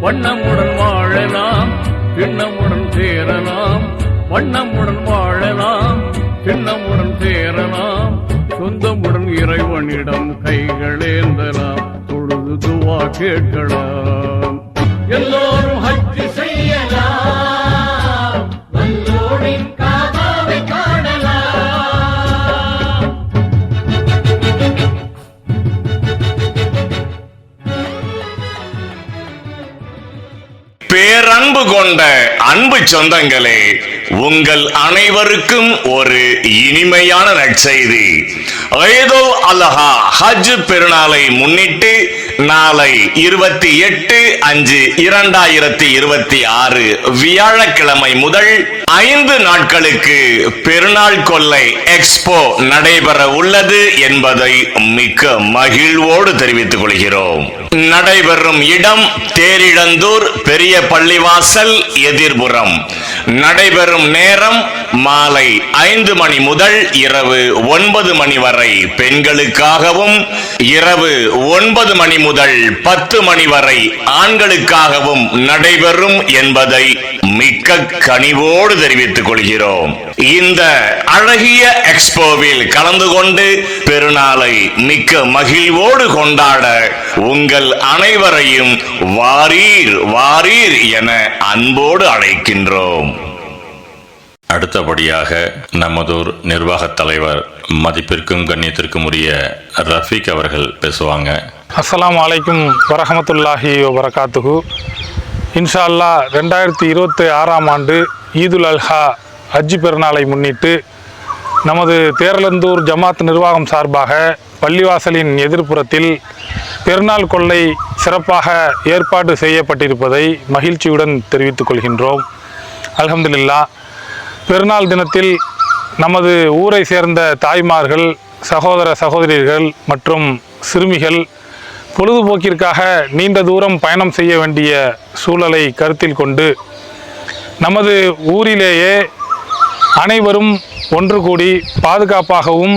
வண்ணமுடன் வாழலாம் திண்ணமுடன் சேரலாம். வண்ணமுடன் வாழலாம் திண்ணமுடன் சேரலாம். சொந்தமுடன் இறைவனிடம் கைகளேந்தலாம். தொழுது துவா கேட்கலாம். எல்லோரும் ஹஜ் செய்யலாம். வல்லோரின் காபாவை காணலாம். பேரன்பு கொண்ட அன்பு சொந்தங்களே, உங்கள் அனைவருக்கும் ஒரு இனிமையான நற்செய்தி. ஈதுல் அல்ஹா ஹஜ் பெருநாளை முன்னிட்டு நாளை 28/5/2026 வியாழக்கிழமை முதல் 5 நாட்களுக்கு பெருநாள் கொள்ளை எக்ஸ்போ நடைபெற உள்ளது என்பதை மிக்க மகிழ்வோடு தெரிவித்துக் கொள்கிறோம். நடைபெறும் இடம் தேரிழந்தூர் பெரிய பள்ளிவாசல் எதிர்புறம். நடைபெறும் நேரம் மாலை 5 மணி முதல் இரவு 9 மணி வரை பெண்களுக்காகவும், இரவு 9 மணி முதல் 10 மணி வரை ஆண்களுக்காகவும் நடைபெறும் என்பதை மிக்க கனிவோடு தெரிவித்துக் கொள்கிறோம். இந்த அழகிய எக்ஸ்போவில் கலந்து கொண்டு பெருநாளை மிக்க மகிழ்வோடு கொண்டாட உங்கள் அனைவரையும் வாரீர் வாரீர் என அன்போடு அழைக்கின்றோம். அடுத்தபடியாக நமதூர் நிர்வாகத் தலைவர் மதிப்பிற்கும் கண்ணியத்திற்கும் உரிய ரஃபீக் அவர்கள் பேசுவாங்க. அஸ்ஸலாமு அலைக்கும் வரஹமத்துல்லாஹி வபரகாத்துஹு. இன்ஷா அல்லாஹ் 2026ஆம் ஆண்டு ஈதுல் அல்ஹா ஹஜ் பெருநாளை முன்னிட்டு நமது தேரலந்தூர் ஜமாத் நிர்வாகம் சார்பாக பள்ளிவாசலின் எதிர்ப்புறத்தில் பெருநாள் கொள்ளை சிறப்பாக ஏற்பாடு செய்யப்பட்டிருப்பதை மகிழ்ச்சியுடன் தெரிவித்துக் கொள்கின்றோம். அல்ஹம்துலில்லாஹ். பெருநாள் தினத்தில் நமது ஊரை சேர்ந்த தாய்மார்கள், சகோதர சகோதரிகள் மற்றும் சிறுமிகள் பொழுதுபோக்கிற்காக நீண்ட தூரம் பயணம் செய்ய வேண்டிய சூழலை கருத்தில் கொண்டு நமது ஊரிலேயே அனைவரும் ஒன்று கூடி பாதுகாப்பாகவும்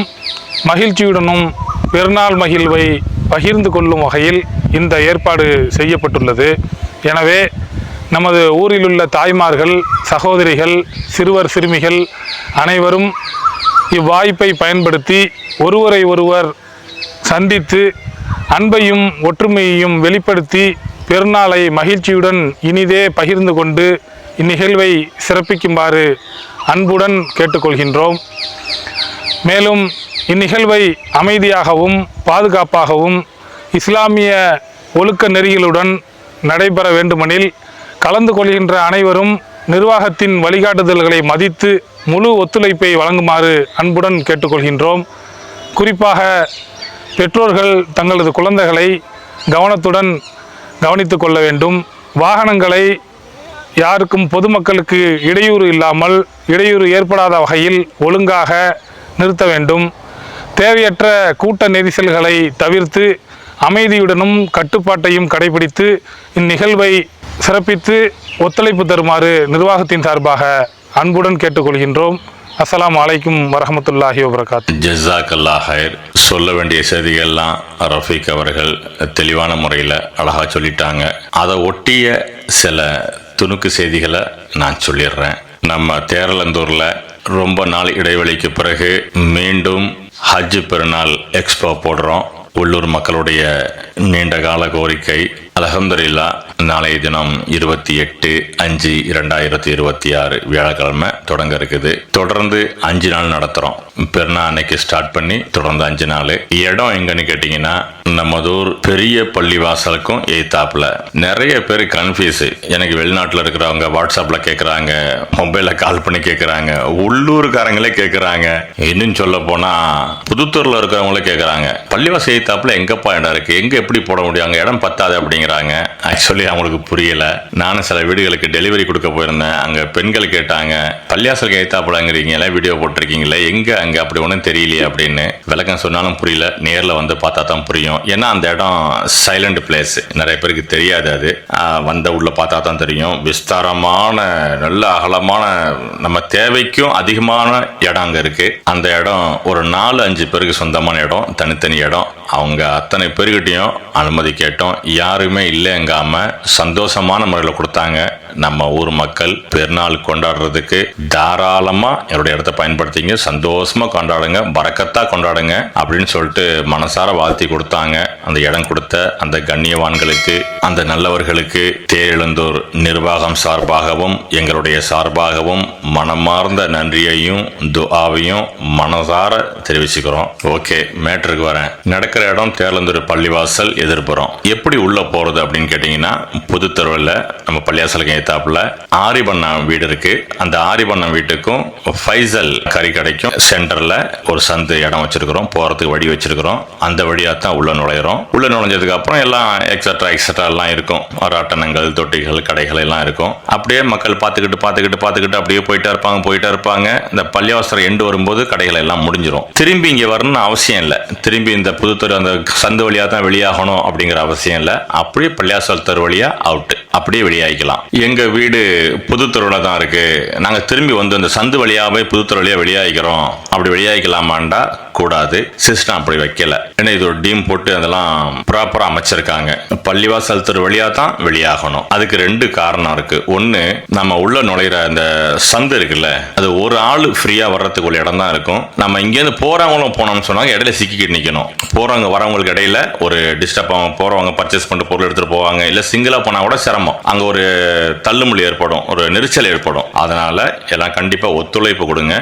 மகிழ்ச்சியுடனும் பெருநாள் மகிழ்வை பகிர்ந்து கொள்ளும் வகையில் இந்த ஏற்பாடு செய்யப்பட்டுள்ளது. எனவே நமது ஊரிலுள்ள தாய்மார்கள், சகோதரிகள், சிறுவர் சிறுமிகள் அனைவரும் இவ்வாய்ப்பை பயன்படுத்தி ஒருவரை ஒருவர் சந்தித்து அன்பையும் ஒற்றுமையையும் வெளிப்படுத்தி பெருநாளை மகிழ்ச்சியுடன் இனிதே பகிர்ந்து கொண்டு இந்நிகழ்வை சிறப்பிக்குமாறு அன்புடன் கேட்டுக்கொள்கின்றோம். மேலும் இந்நிகழ்வை அமைதியாகவும் பாதுகாப்பாகவும் இஸ்லாமிய ஒழுக்க நெறிகளுடன் நடைபெற வேண்டுமெனில் கலந்து கொள்கின்ற அனைவரும் நிர்வாகத்தின் வழிகாட்டுதல்களை மதித்து முழு ஒத்துழைப்பை வழங்குமாறு அன்புடன் கேட்டுக்கொள்கின்றோம். குறிப்பாக பெற்றோர்கள் தங்களது குழந்தைகளை கவனத்துடன் கவனித்து கொள்ள வேண்டும். வாகனங்களை யாருக்கும் பொதுமக்களுக்கு இடையூறு இல்லாமல், இடையூறு ஏற்படாத வகையில் ஒழுங்காக நிறுத்த வேண்டும். தேவையற்ற கூட்ட நெரிசல்களை தவிர்த்து அமைதியுடனும் கட்டுப்பாட்டையும் கடைபிடித்து இந்நிகழ்வை சிறப்பித்து ஒத்துழைப்பு தருமாறு நிர்வாகத்தின் சார்பாக அன்புடன் கேட்டுக்கொள்கின்றோம். அஸ்ஸலாமு அலைக்கும் வரஹமத்துல்லாஹி வபரகாத்து. ஜஸாக்கல்லாஹ் ஹைர். சொல்ல வேண்டிய செய்திகள்லாம் ரஃபீக் அவர்கள் தெளிவான முறையில் அழகாக சொல்லிட்டாங்க. அதை ஒட்டிய சில துணுக்கு செய்திகளை நான் சொல்லிடுறேன். நம்ம தேரலந்தூரில் ரொம்ப நாள் இடைவெளிக்கு பிறகு மீண்டும் ஹஜ் பெருநாள் எக்ஸ்போ போடுறோம். உள்ளூர் மக்களுடைய நீண்டகால கோரிக்கை. அல்ஹம்துலில்லாஹ். நாளைய தினம் 28/5/2026 வியாழக்கிழமை தொடங்க இருக்குது. தொடர்ந்து 5 நாள் நடத்துகிறோம். பெருநாள் அன்னைக்கு ஸ்டார்ட் பண்ணி தொடர்ந்து 5 நாள். இடம் எங்கன்னு கேட்டிங்கன்னா நமதூர் பெரிய பள்ளிவாசலுக்கும் எய்த்தாப்புல. நிறைய பேர் கன்ஃபியூஸ். எனக்கு வெளிநாட்டில் இருக்கிறவங்க வாட்ஸ்அப்பில் கேட்குறாங்க, மொபைலில் கால் பண்ணி கேட்குறாங்க, உள்ளூர்காரங்களே கேட்குறாங்க. இன்னும் சொல்ல போனால் புதுத்தூரில் இருக்கிறவங்களே கேட்குறாங்க, பள்ளிவாசல் எய்த்தாப்புல எங்கப்பா இடம் இருக்குது, எங்கே எப்படி போட முடியும், அங்கே இடம் பத்தாது அப்படிங்கிறாங்க. ஆக்சுவலி அவங்களுக்கு புரியல. நானும் சில வீடுகளுக்கு டெலிவரி கொடுக்க போயிருந்தேன். அங்கே பெண்கள் கேட்டாங்க, பள்ளிவாசலுக்கு எய்த்தாப்புலங்கிறீங்களா, வீடியோ போட்டிருக்கீங்களா, எங்கே அங்கே அப்படி ஒன்றும் தெரியலையே அப்படின்னு. விளக்கம் சொன்னாலும் புரியல, நேரில் வந்து பார்த்தா தான் புரியும். ஏன்னா அந்த இடம் சைலண்ட் பிளேஸ், நிறைய பேருக்கு தெரியாது. அது வந்த உள்ள பார்த்தா தான் தெரியும். விஸ்தாரமான நல்ல அகலமான நம்ம தேவைக்கும் அதிகமான இடம் அங்கே இருக்கு. அந்த இடம் ஒரு 4-5 பேருக்கு சொந்தமான இடம், தனித்தனி இடம். அவங்க அத்தனை பேருக்கிட்டையும் அனுமதி கேட்டோம். யாருமே யாருமே இல்லைங்காம சந்தோஷமான முறையில் கொடுத்தாங்க. நம்ம ஊர் மக்கள் பெருநாள் கொண்டாடுறதுக்கு தாராளமா என்னுடைய இடத்த பயன்படுத்திங்க, சந்தோஷமா கொண்டாடுங்க, பரக்கத்தா கொண்டாடுங்க அப்படின்னு சொல்லிட்டு மனசார வாழ்த்தி கொடுத்தாங்க. அந்த இடம் கொடுத்த அந்த கண்ணியவான்களுக்கு, அந்த நல்லவர்களுக்கு தேரெழுந்தூர் நிர்வாகம் சார்பாகவும் எங்களுடைய சார்பாகவும் மனமார்ந்த நன்றியையும் துஆவையும் மனசார தெரிவிச்சுக்கிறோம். ஓகே, மேட்டருக்கு வரேன். நடக்கிற இடம் தேரெழுந்தூர் பள்ளிவாசல் எதிர்ப்புறம். எப்படி உள்ள போறது அப்படின்னு கேட்டீங்கன்னா, புது தெருவில் நம்ம பள்ளிவாசலுக்கு ஏத்தாப்புல ஆரிபண்ணம் வீடு இருக்கு. அந்த ஆரிபண்ணம் வீட்டுக்கும் ஃபைசல் கறி கடைக்கும் சென்டர்ல ஒரு சந்து இடம் வச்சிருக்கிறோம். போறதுக்கு வழி வச்சிருக்கிறோம். அந்த வழியா தான் உள்ள நுழையிறோம். உள்ள நுழைஞ்சதுக்கு அப்புறம் எல்லாம் எக்ஸட்ரா எல்லாம் இருக்கும். ராட்டனங்கள், தொட்டிகள், கடைகள் எல்லாம் இருக்கும். அப்படியே மக்கள் பார்த்துக்கிட்டு அப்படியே போயிட்டே இருப்பாங்க. இந்த பள்ளிவாசல் எண்டு வரும்போது கடைகள் எல்லாம் முடிஞ்சிடும். திரும்பி இங்க வரணும்னு அவசியம் இல்லை. திரும்பி இந்த புதுத்தெரு அந்த சந்து வழியா தான் வெளியாகணும் அப்படிங்கிற அவசியம் இல்லை. அப்படியே பள்ளிவாசல் தெரு வழியா அவுட், அப்படியே வெளியாகிக்கலாம். எங்க வீடு புதுத்தெருவில் தான் இருக்கு, நாங்க திரும்பி வந்து அந்த சந்து வழியாவே புதுத்தெரு வழியா வெளியாகிக்கிறோம், அப்படி வெளியாகிக்கலாமாண்டா கூடாது. சிஸ்டம் அப்படி வைக்கல. ஏன்னா இது ஒரு டீம் போட்டு அதெல்லாம் ப்ராப்பரா அமைச்சிருக்காங்க. பள்ளிவாசல் தெரு வழியா தான் வெளியாகணும். அதுக்கு 2 காரணம் இருக்கு. ஒன்னு, நம்ம உள்ள நுழையிற அந்த சந்து இருக்குல்ல, அது ஒரு ஆள் ஃப்ரீயா வர்றதுக்கு ஒரு இடம் தான் இருக்கும். நம்ம இங்கேருந்து போறவங்களும் போனோம்னு சொன்னாங்க, இடையில சிக்கிக்கிட்டு நிக்கணும். போறவங்க வரவங்களுக்கு இடையில ஒரு டிஸ்டர்ப் ஆகும். போறவங்க பர்ச்சேஸ் பண்ணிட்டு பொருள் எடுத்துட்டு போவாங்க, இல்ல சிங்கிளா போனா கூட சிரமம். அங்க ஒரு தள்ளுமுள்ளி ஏற்படும், ஒரு நெரிச்சல் ஏற்படும். அதனால எல்லாம் கண்டிப்பா ஒத்துழைப்பு கொடுங்க.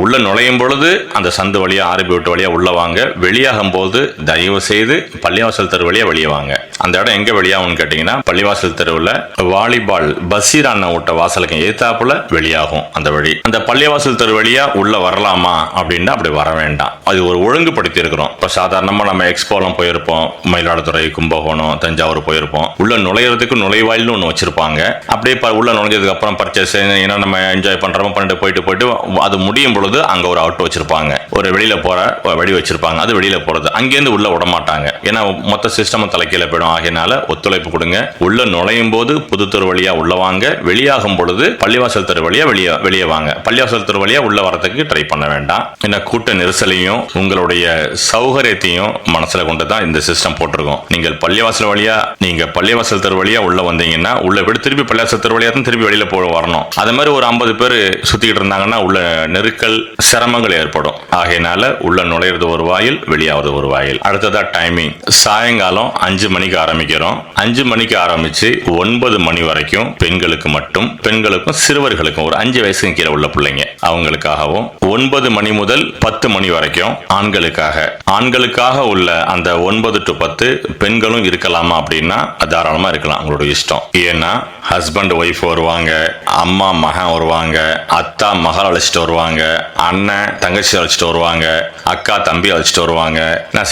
உள்ள நுழையும் பொழுது அந்த சந்து வழியா, ஆர்பி விட்டு வழியா உள்ள வாங்க. வெளியாகும் போது தயவு செய்து பள்ளிவாசல் தெரு வழியா வெளியே வாங்க. அந்த இடம் எங்க வெளியாகும்னு கேட்டீங்கன்னா, பள்ளிவாசல் தெருவில் வாலிபால் பசீர் அண்ணன் விட்ட வாசலுக்கு ஏத்தாப்புல வெளியாகும் அந்த வழி. அந்த பள்ளிவாசல் தெரு வழியா உள்ள வரலாமா அப்படின்னா அப்படி வர வேண்டாம். அது ஒரு ஒழுங்குபடுத்தி இருக்கிறோம். இப்ப சாதாரணமா நம்ம எக்ஸ்போலாம் போயிருப்போம், மயிலாடுதுறை, கும்பகோணம், தஞ்சாவூர் போயிருப்போம். உள்ள நுழையிறதுக்கு நுழைவாயில்னு ஒன்று வச்சிருப்பாங்க. அப்படியே உள்ள நுழைஞ்சதுக்கு அப்புறம் பர்ச்சேஸ் என்ன நம்ம என்ஜாய் பண்றோமோ பண்ணிட்டு போயிட்டு அது முடியும் பொழுது அங்க ஒரு அவுட் வச்சிருப்பாங்க, ஒரு வெளியில போற வழி வச்சிருப்பாங்க. அது வெளியில போறது, அங்கேருந்து உள்ள விட மாட்டாங்க. ஏன்னா மொத்த சிஸ்டம் தலைக்கீழ போயிடும். ஆகையினால ஒத்துழைப்பு கொடுங்க. உள்ள நுழையும் போது புதுத்தெரு வழியா உள்ள வாங்க. வெளியாகும் பொழுது பள்ளிவாசல் தெரு வழியா வெளியே வாங்க. பள்ளிவாசல் தெரு வழியா உள்ள வரதுக்கு ட்ரை பண்ண வேண்டாம். என்ன கூட்ட நெரிசலையும் உங்களுடைய சௌகரியத்தையும் மனசுல கொண்டு தான் இந்த சிஸ்டம் போட்டிருக்கோம். நீங்கள் பள்ளிவாசல் தெரு வழியா உள்ள வந்தீங்கன்னா உள்ள விட திருப்பி பள்ளிவாசல் தெரு வழியா தான் திருப்பி வெளியில வரணும். அது மாதிரி ஒரு 50 பேர் சுத்திக்கிட்டு இருந்தாங்கன்னா உள்ள நெருக்கல், சிரமங்கள் ஏற்படும். ஆகையினால உள்ள நுழையிறது ஒரு வாயில், வெளியாவது ஒரு வாயில். அடுத்ததா டைமிங், சாயங்காலம் 5 மணிக்கு ஆரம்பிக்கிறோம். 5 மணிக்கு ஆரம்பிச்சு 9 மணி வரைக்கும் பெண்களுக்கு மட்டும், பெண்களுக்கும் சிறுவர்களுக்கும் ஒரு 5 வயசுக்கு கீழே உள்ள பிள்ளைங்க அவங்களுக்காகவும், 9 மணி முதல் 10 மணி வரைக்கும் ஆண்களுக்காக உள்ள அந்த 9 to 10 பெண்களும் இருக்கலாமா அப்படின்னா தாராளமா இருக்கலாம், அவங்களோட இஷ்டம். ஏன்னா ஹஸ்பண்ட் ஒய்ஃப் வருவாங்க, அம்மா மகன் வருவாங்க, அத்தா மகள் அழைச்சிட்டு வருவாங்க, அண்ணன் தங்கச்சி அழைச்சிட்டு வருவாங்க, அக்கா தம்பி அழைச்சிட்டு வருவாங்க.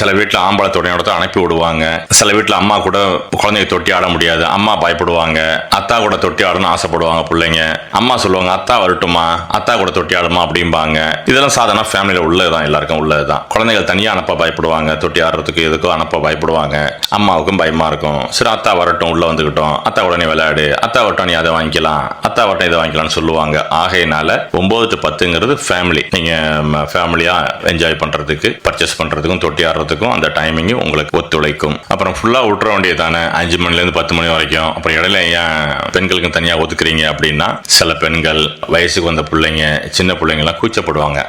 சில வீட்டுல ஆம்பளை தொடையோட அனுப்பி விடுவாங்க. சில வீட்டுல அம்மா கூட குழந்தைய தொட்டி ஆட முடியாது, அம்மா பயப்படுவாங்க. அத்தா கூட தொட்டி ஆடணும்னு ஆசைப்படுவாங்க பிள்ளைங்க. அம்மா சொல்லுவாங்க, அத்தா வரட்டுமா, அத்தா கூட தொட்டி ஆடுமா அப்படிம்பாங்க. இதெல்லாம் சாதாரண ஃபேமிலியில உள்ளதுதான், எல்லாருக்கும் உள்ளதுதான். குழந்தைகள் தனியா அனுப்ப பயப்படுவாங்க, தொட்டி ஆடுறதுக்கு எதுக்கோ அனுப்ப பயப்படுவாங்க. அம்மாவுக்கும் பயமா இருக்கும். சரி அத்தா வரட்டும், உள்ள வந்துகிட்டோம், அத்தா உடனே விளையாடு, அத்தா வரட்டும் நீ அதை வாங்கிக்கலாம், அத்தா வரட்டும் இதை வாங்கிக்கலாம்னு சொல்லுவாங்க. ஆகையினால 9 to 10ங்கிறது ஃபேமிலி. நீங்க ஃபேமிலியா என்ஜாய் பண்றதுக்கு, பர்ச்சேஸ் பண்றதுக்கும், தொட்டி ஆடுறதுக்கும் அந்த டைமிங் உங்களுக்கு ஒத்துழைக்கும். அப்புறம் ஃபுல்லா விட்டுற வேண்டியது தானே 5 மணில இருந்து 10 மணி வரைக்கும். அப்புறம் இடையில ஏன் பெண்களுக்கு தனியா ஒதுக்குறீங்க அப்படின்னா, சில பெண்கள் வயசுக்கு வந்த பிள்ளைங்க, சின்ன பிள்ளைங்க எல்லாம் கூச்சப்படுவாங்க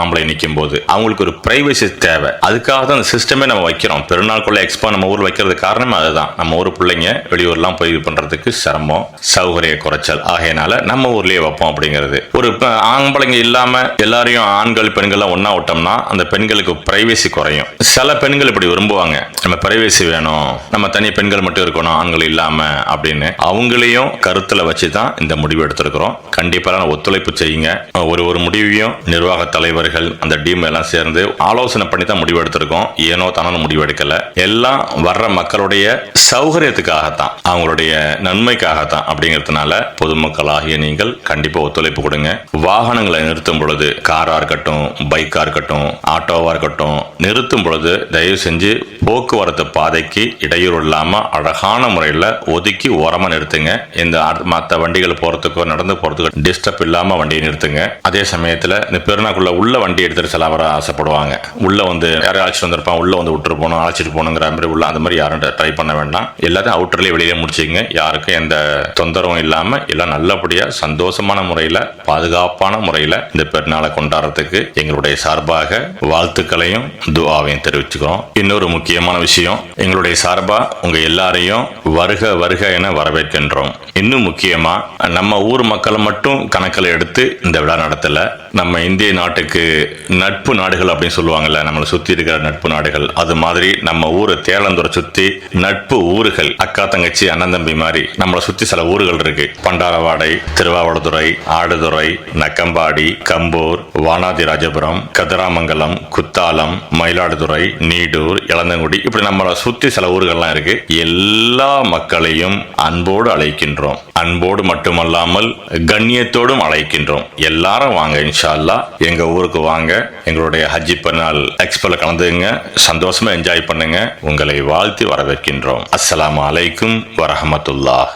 ஆம்பளை நிற்கும் போது. அவங்களுக்கு ஒரு பிரைவசி தேவை. அதுக்காக தான் அந்த சிஸ்டமே நம்ம வைக்கிறோம். பெருநாளுக்குள்ள எக்ஸ்போ நம்ம ஊர் வைக்கிறது காரணமே அதுதான். நம்ம ஊர் பிள்ளைங்க வெளியூர்லாம் போய் பண்றதுக்கு சிரமம், சௌகரிய குறைச்சல். ஆகையினால நம்ம ஊர்லயே வைப்போம் அப்படிங்கிறது. ஒரு ஆம்பளைங்க இல்லாம எல்லாரையும் ஆண்கள் பெண்கள் ஒன்னா விட்டோம்னா அந்த பெண்களுக்கு பிரைவசி குறையும். சில பெண்கள் இப்படி விரும்புவாங்க, நம்ம பிரைவசி வேணும், நம்ம தனி பெண்கள் மட்டும் இருக்கணும் ஆண்கள் இல்லாம அப்படின்னு. அவங்களையும் கருத்துல வச்சுதான் இந்த முடிவு எடுத்திருக்கிறோம். கண்டிப்பா ஒத்துழைப்பு செய்யுங்க. ஒரு முடிவையும் நிர்வாக தலைவர்கள் அந்த டீம் எல்லாம் சேர்ந்து ஆலோசனை பண்ணி தான் முடிவு எடுத்திருக்கோம். ஏனோ தானோ முடிவு எடுக்கல. எல்லாம் வர்ற மக்களுடைய சௌகரியத்துக்காகத்தான், அவங்களுடைய நன்மைக்காகத்தான். அப்படிங்கிறதுனால பொதுமக்களாகிய நீங்கள் கண்டிப்பா ஒத்துழைப்பு கொடுங்க. வாகனங்களை நிறுத்தும் பொழுது, காரா இருக்கட்டும், பைக்கா இருக்கட்டும், ஆட்டோவா இருக்கட்டும், நிறுத்தும் பொழுது தயவு செஞ்சு போக்குவரத்து பாதைக்கு இடையூறு இடையூறு இல்லாம அழகான முறையில் ஒதுக்கி ஓரமா நிறுத்துங்க. இந்த மற்ற வண்டிகள் போறதுக்கோ நடந்து போறதுக்கோ டிஸ்டர்ப் இல்லாம வண்டியை நிறுத்துங்க. அதே சமயத்துல இந்த பெருநாக்குள்ள உள்ள வண்டி எடுத்துட்டு சில வர ஆசைப்படுவாங்க. உள்ள வந்து யாரும் அழைச்சிட்டு வந்திருப்பான், உள்ள வந்து விட்டுட்டு போகணும், அழைச்சிட்டு போகணுங்கிற மாதிரி உள்ள அந்த மாதிரி யாரும் ட்ரை பண்ண வேண்டாம். எல்லாத்தையும் அவுட்டர்லயே வெளியில முடிச்சுங்க. யாருக்கும் எந்த தொந்தரவும் இல்லாம எல்லாம் நல்லபடியா சந்தோஷமான முறையில பாதுகாப்பான முறையில இந்த பெருநாளை கொண்டாடுறதுக்கு எங்களுடைய சார்பாக வாழ்த்துக்களையும் துஆவையும் தெரிவிச்சுக்கிறோம். இன்னொரு முக்கியமான விஷயம், எங்களுடைய சார்பா உங்க எல்லாரையும் வருக வருக என வரவேற்கின்றோம். இன்னும் முக்கியமா நம்ம ஊர் மக்களை மட்டும் கணக்கில் எடுத்து இந்த விழா நடத்தல. நம்ம இந்திய நாட்டுக்கு நட்பு நாடுகள் அப்படின்னு சொல்லுவாங்கல்ல, நம்மளை சுத்தி இருக்கிற நட்பு நாடுகள், அது மாதிரி நம்ம ஊரு தேளந்தூரை சுத்தி நட்பு ஊர்கள், அக்கா தங்கச்சி அண்ணன் தம்பி மாதிரி நம்மளை சுத்தி சில ஊர்கள் இருக்கு. பண்டாரவாடை, திருவாவடுதுறை, ஆடுதுறை, நக்கம்பாடி, கம்பூர், வானாதி ராஜபுரம், கதிராமங்கலம், குத்தாலம், மயிலாடுதுறை, நீடூர், இளந்தங்குடி, இப்படி நம்மளை சுத்தி சில ஊர்கள்லாம் இருக்கு. எல்லா மக்களையும் அன்போடு அழைக்கின்றோம். அன்போடு மட்டுமல்லாமல் கண்ணியத்தோடும் அழைக்கின்றோம். எல்லாரும் வாங்க, இன்ஷா அல்லாஹ் எங்க ஊருக்கு வாங்க. எங்களுடைய ஹஜ்ஜி பெருநாள் எக்ஸ்போல கலந்துங்க, சந்தோஷமா என்ஜாய் பண்ணுங்க. உங்களை வாழ்த்தி வரவேற்கின்றோம். அஸ்ஸலாமு அலைக்கும் வரஹ்மத்துல்லாஹ்.